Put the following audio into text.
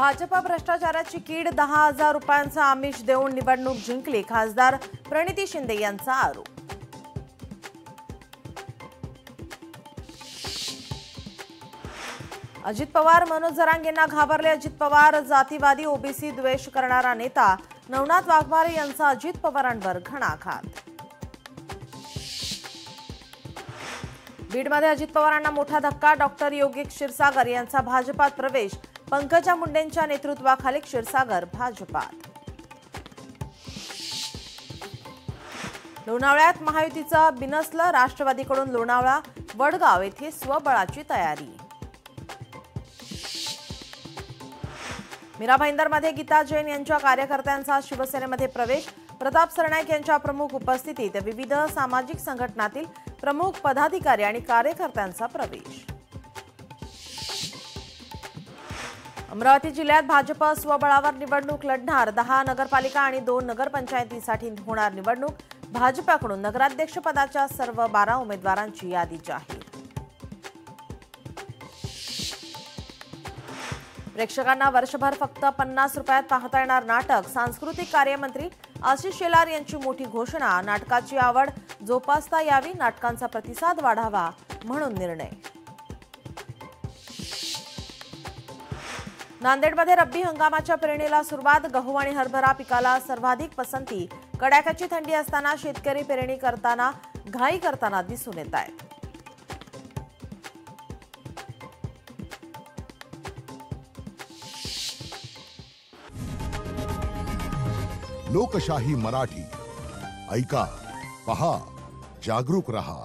भाजपा भ्रष्टाचाराची कीड 10,000 रुपयांचा आमिष देऊन निवडणूक जिंकली, खासदार प्रणिती शिंदे यांचा आरोप। अजित पवार मनोज जरांगेंना घाबरले। अजित पवार जातीवादी ओबीसी द्वेष करणारा नेता। नवनाथ वाघमारे यांचा अजित पवारांवर घणाघात। बीडमध्ये अजित पवारांना मोठा धक्का। डॉक्टर योगेश क्षीरसागर यांचा भाजपात प्रवेश। पंकजा मुंडेंच्या नेतृत्वाखाली क्षीरसागर भाजपात। लोणावळ्यात महायुतीचं बिनसलं। राष्ट्रवादीकडून लोणावळा वडगाव येथे स्वबळाची तयारी। मीरा भाईंदरमध्ये गीता जैन यांच्या कार्यकर्त्यांचा शिवसेनेमध्ये प्रवेश। प्रताप सरनाईक यांच्या प्रमुख उपस्थितीत विविध सामाजिक संघटनातील प्रमुख पदाधिकारी आणि कार्यकर्त्यांचा प्रवेश। अमरावती जिल्ह्यात भाजप स्वबळावर निवडणूक लढणार। 10 नगरपालिका आणि 2 नगरपंचायतीसाठी होणार निवडणूक। भाजपकडून नगराध्यक्ष पदाच्या सर्व 12 उमेदवारांची यादी जाहीर। प्रेक्षकांना वर्षभर फक्त 50 रुपयात पाहता येणार नाटक। सांस्कृतिक कार्यमंत्री आशिष शेलार यांची मोठी घोषणा। नाटकाची आवड जोपासता यावी, नाटकांचा प्रतिसाद वाढावा म्हणून निर्णय। नांदेडमध्ये रब्बी हंगामाच्या पेरणीला सुरुवात। गहू आणि हरभरा पिकाला सर्वाधिक पसंती। कडाक्याची थंडी असताना शेतकरी पेरणी करताना घाई करताना दिसून येत आहेत। लोकशाही मराठी ऐका, पहा, जागरूक रहा।